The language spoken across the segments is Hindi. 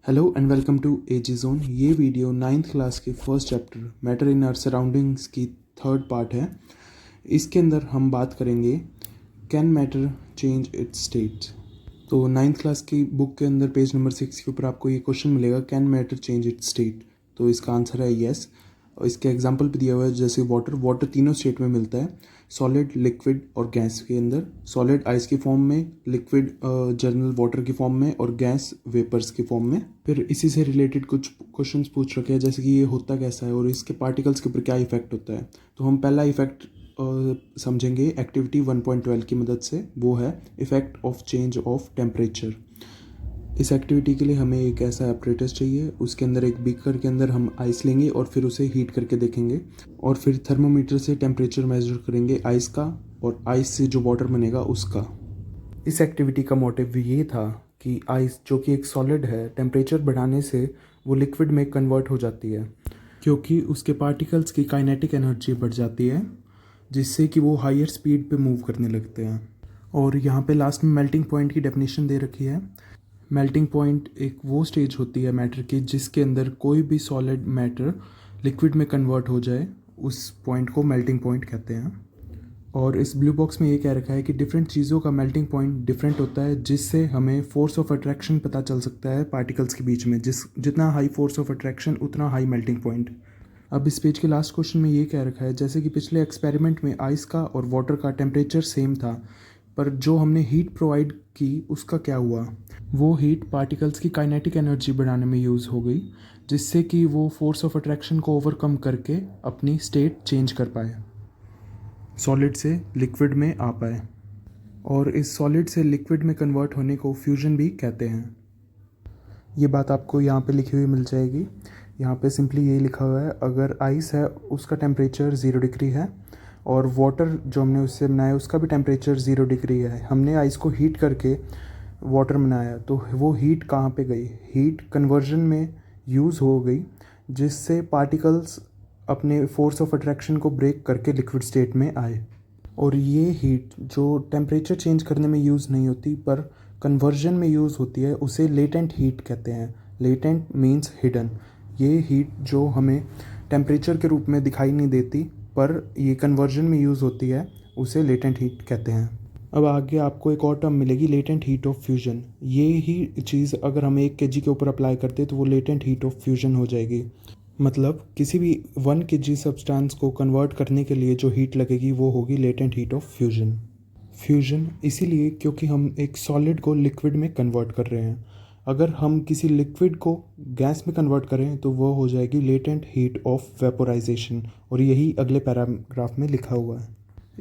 Hello and welcome to AG zone. ये वीडियो 9th क्लास के first chapter matter in our surroundings की थर्ड पार्ट है। इसके अंदर हम बात करेंगे can matter change its state. तो 9th क्लास की बुक के अंदर पेज नंबर 6 के ऊपर आपको ये क्वेश्चन मिलेगा, can matter change its state. तो इसका आंसर है येस। और इसके एग्जाम्पल भी दिया हुआ है, जैसे वाटर तीनों स्टेट में मिलता है, सॉलिड, लिक्विड और गैस के अंदर। सॉलिड आइस की फॉर्म में, लिक्विड जर्नल वाटर की फॉर्म में और गैस वेपर्स की फॉर्म में। फिर इसी से रिलेटेड कुछ क्वेश्चंस पूछ रखे हैं, जैसे कि ये होता कैसा है और इसके पार्टिकल्स के ऊपर क्या इफेक्ट होता है। तो हम पहला इफेक्ट समझेंगे एक्टिविटी 1.12 की मदद से, वो है effect of change of temperature. इस एक्टिविटी के लिए हमें एक ऐसा apparatus चाहिए, उसके अंदर एक बीकर के अंदर हम आइस लेंगे और फिर उसे हीट करके देखेंगे और फिर थर्मोमीटर से टेम्परेचर मेजर करेंगे आइस का, और आइस से जो वाटर बनेगा उसका। इस एक्टिविटी का मोटिव ये था कि आइस जो कि एक सॉलिड है, टेम्परेचर बढ़ाने से वो लिक्विड में कन्वर्ट हो जाती है, क्योंकि उसके पार्टिकल्स की काइनेटिक एनर्जी बढ़ जाती है, जिससे कि वो हायर स्पीड पे मूव करने लगते हैं। और यहाँ पे लास्ट में मेल्टिंग पॉइंट की डेफिनेशन दे रखी है। मेल्टिंग पॉइंट एक वो स्टेज होती है मैटर की जिसके अंदर कोई भी सॉलिड मैटर लिक्विड में कन्वर्ट हो जाए, उस पॉइंट को मेल्टिंग पॉइंट कहते हैं। और इस ब्लू बॉक्स में ये कह रखा है कि डिफरेंट चीज़ों का मेल्टिंग पॉइंट डिफरेंट होता है, जिससे हमें फोर्स ऑफ अट्रैक्शन पता चल सकता है पार्टिकल्स के बीच में। जितना हाई फोर्स ऑफ अट्रैक्शन उतना हाई मेल्टिंग पॉइंट। अब इस पेज के लास्ट क्वेश्चन में ये कह रखा है, जैसे कि पिछले एक्सपेरिमेंट में आइस का और वाटर का टेम्परेचर सेम था, पर जो हमने हीट प्रोवाइड की उसका क्या हुआ। वो हीट पार्टिकल्स की काइनेटिक एनर्जी बढ़ाने में यूज़ हो गई, जिससे कि वो फोर्स ऑफ अट्रैक्शन को ओवरकम करके अपनी स्टेट चेंज कर पाए, सॉलिड से लिक्विड में आ पाए। और इस सॉलिड से लिक्विड में कन्वर्ट होने को फ्यूजन भी कहते हैं। ये बात आपको यहाँ पे लिखी हुई मिल जाएगी। यहाँ पे सिंपली यही लिखा हुआ है, अगर आइस है उसका टेम्परेचर 0 डिग्री है और वाटर जो हमने उससे बनाया उसका भी टेम्परेचर 0 डिग्री है, हमने आइस को हीट करके वाटर बनाया, तो वो हीट कहाँ पे गई? हीट कन्वर्जन में यूज़ हो गई, जिससे पार्टिकल्स अपने फोर्स ऑफ अट्रैक्शन को ब्रेक करके लिक्विड स्टेट में आए। और ये हीट जो टेम्परेचर चेंज करने में यूज़ नहीं होती पर कन्वर्जन में यूज़ होती है, उसे लेटेंट हीट कहते हैं। Latent means hidden. ये हीट जो हमें टेम्परेचर के रूप में दिखाई नहीं देती पर ये कन्वर्जन में यूज़ होती है, उसे लेटेंट हीट कहते हैं। अब आगे आपको एक और टर्म मिलेगी, लेटेंट हीट ऑफ फ्यूजन। ये ही चीज़ अगर हम 1 kg के ऊपर अप्लाई करते हैं तो वो लेटेंट हीट ऑफ फ्यूजन हो जाएगी। मतलब किसी भी 1 kg सब्सटेंस को कन्वर्ट करने के लिए जो हीट लगेगी वो होगी latent heat of fusion. Fusion इसीलिए क्योंकि हम एक सॉलिड को लिक्विड में कन्वर्ट कर रहे हैं। अगर हम किसी लिक्विड को गैस में कन्वर्ट करें तो वो हो जाएगी लेटेंट हीट ऑफ वेपोराइजेशन, और यही अगले पैराग्राफ में लिखा हुआ है।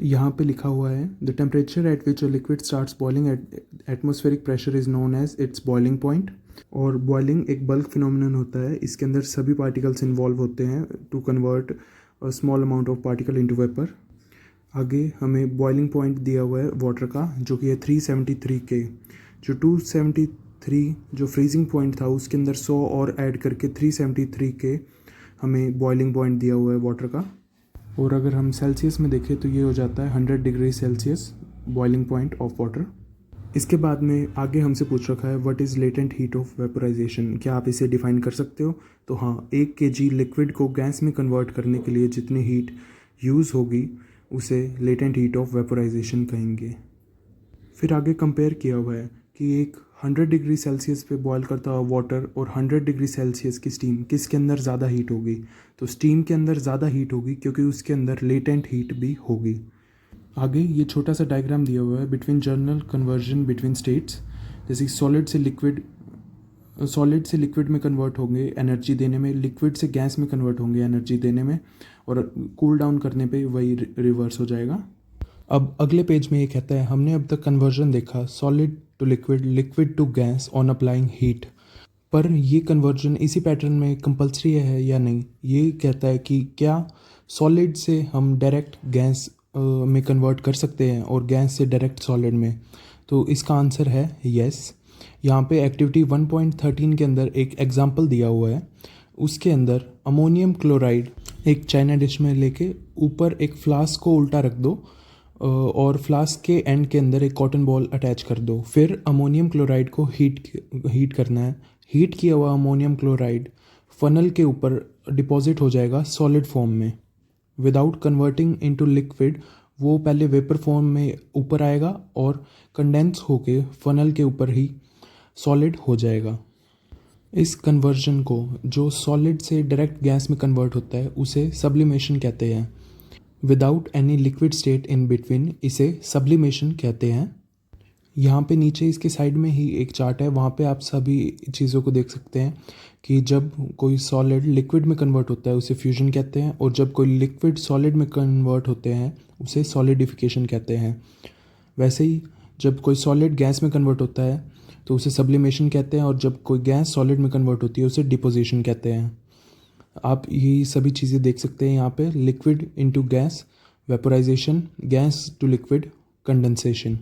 यहाँ पे लिखा हुआ है, the temperature at which a liquid starts boiling at atmospheric pressure is known as its boiling point. और बॉइलिंग एक बल्क फिनोमिनन होता है, इसके अंदर सभी पार्टिकल्स इन्वॉल्व होते हैं to convert a small amount of particle into vapour. आगे हमें बॉइलिंग पॉइंट दिया हुआ है वाटर का, जो कि है 373 के। जो 273 जो फ्रीजिंग पॉइंट था उसके अंदर 100 और ऐड करके 373 के हमें बॉइलिंग पॉइंट दिया हुआ है वाटर का। और अगर हम सेल्सियस में देखें तो ये हो जाता है 100 degree Celsius boiling point of water. इसके बाद में आगे हमसे पूछ रखा है what is latent heat of vaporisation. क्या आप इसे डिफाइन कर सकते हो? तो हाँ, 1 kg लिक्विड को गैस में कन्वर्ट करने के लिए जितनी हीट यूज़ होगी उसे लेटेंट हीट ऑफ वेपोराइजेशन कहेंगे। फिर आगे कंपेयर किया हुआ है कि एक 100 डिग्री सेल्सियस पे बॉयल करता हुआ वाटर और 100 डिग्री सेल्सियस की स्टीम, किसके अंदर ज़्यादा हीट होगी? तो स्टीम के अंदर ज़्यादा हीट होगी, क्योंकि उसके अंदर लेटेंट हीट भी होगी। आगे ये छोटा सा डायग्राम दिया हुआ है between journal conversion between states. जैसे सॉलिड से लिक्विड में कन्वर्ट होंगे एनर्जी देने में, लिक्विड से गैस में कन्वर्ट होंगे एनर्जी देने में, और कूल डाउन करने पे वही रिवर्स हो जाएगा। अब अगले पेज में ये कहता है, हमने अब तक कन्वर्जन देखा solid to liquid, liquid to gas on applying heat. पर ये कन्वर्जन इसी पैटर्न में कंपलसरी है या नहीं। ये कहता है कि क्या सॉलिड से हम डायरेक्ट गैस में कन्वर्ट कर सकते हैं और गैस से डायरेक्ट सॉलिड में। तो इसका आंसर है येस। यहाँ पे एक्टिविटी 1.13 के अंदर एक एग्जाम्पल दिया हुआ है। उसके अंदर अमोनियम क्लोराइड एक चाइना डिश में लेके ऊपर एक फ्लास्क को उल्टा रख दो और फ्लास्क के एंड के अंदर एक कॉटन बॉल अटैच कर दो। फिर अमोनियम क्लोराइड को हीट करना है हीट किया हुआ अमोनियम क्लोराइड फनल के ऊपर डिपॉजिट हो जाएगा सॉलिड फॉर्म में। विदाउट कन्वर्टिंग इनटू लिक्विड वो पहले वेपर फॉर्म में ऊपर आएगा और कंडेंस होके फनल के ऊपर ही सॉलिड हो जाएगा। इस कन्वर्जन को जो सॉलिड से डायरेक्ट गैस में कन्वर्ट होता है उसे सब्लिमेशन कहते हैं। Without any liquid state in between इसे सब्लिमेशन कहते हैं। यहाँ पे नीचे इसके साइड में ही एक चार्ट है, वहाँ पे आप सभी चीज़ों को देख सकते हैं कि जब कोई सॉलिड लिक्विड में कन्वर्ट होता है उसे फ्यूजन कहते हैं, और जब कोई लिक्विड सॉलिड में कन्वर्ट होते हैं उसे सॉलिडिफिकेशन कहते हैं। वैसे ही जब कोई सॉलिड गैस में कन्वर्ट होता है तो उसे सब्लिमेशन कहते हैं, और जब कोई गैस सॉलिड में कन्वर्ट होती है उसे डिपोजिशन कहते हैं। आप ये सभी चीज़ें देख सकते हैं यहाँ पे, liquid into gas, vaporisation, gas to liquid, condensation.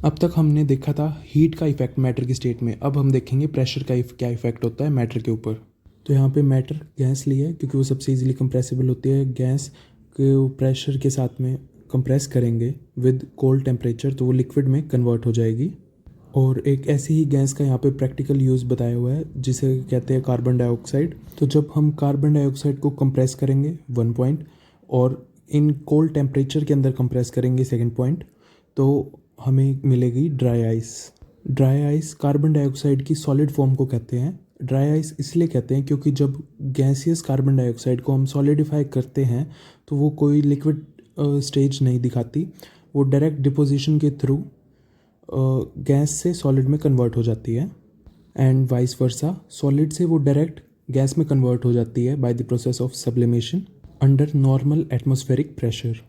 अब तक हमने देखा था हीट का इफेक्ट मैटर की स्टेट में, अब हम देखेंगे प्रेशर का क्या इफेक्ट होता है मैटर के ऊपर। तो यहाँ पे मैटर गैस ली है क्योंकि वो सबसे इजीली कंप्रेसिबल होती है। गैस को प्रेशर के साथ में कंप्रेस करेंगे विद कोल्ड टेम्परेचर तो वो लिक्विड में कन्वर्ट हो जाएगी। और एक ऐसी ही गैस का यहाँ पे प्रैक्टिकल यूज़ बताया हुआ है जिसे कहते हैं कार्बन डाइऑक्साइड। तो जब हम कार्बन डाइऑक्साइड को कंप्रेस करेंगे 1 पॉइंट और इन कोल्ड टेम्परेचर के अंदर कंप्रेस करेंगे 2nd पॉइंट, तो हमें मिलेगी dry ice. Dry ice carbon dioxide की सॉलिड फॉर्म को कहते हैं। ड्राई आइस इसलिए कहते हैं क्योंकि जब गैसियस कार्बन डाइऑक्साइड को हम सॉलिडिफाई करते हैं तो वो कोई लिक्विड स्टेज नहीं दिखाती, वो डायरेक्ट डिपोजिशन के थ्रू गैस से सॉलिड में कन्वर्ट हो जाती है, एंड वाइस वर्सा सॉलिड से वो डायरेक्ट गैस में कन्वर्ट हो जाती है by the process of sublimation under normal atmospheric pressure.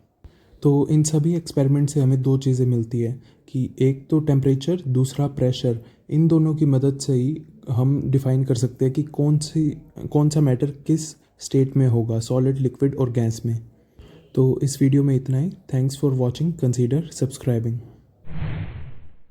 तो इन सभी एक्सपेरिमेंट से हमें 2 चीज़ें मिलती है कि एक तो टेम्परेचर, दूसरा प्रेशर। इन दोनों की मदद से ही हम डिफ़ाइन कर सकते हैं कि कौन सा मैटर किस स्टेट में होगा, सॉलिड, लिक्विड और गैस में। तो इस वीडियो में इतना ही। Thanks for watching, consider subscribing.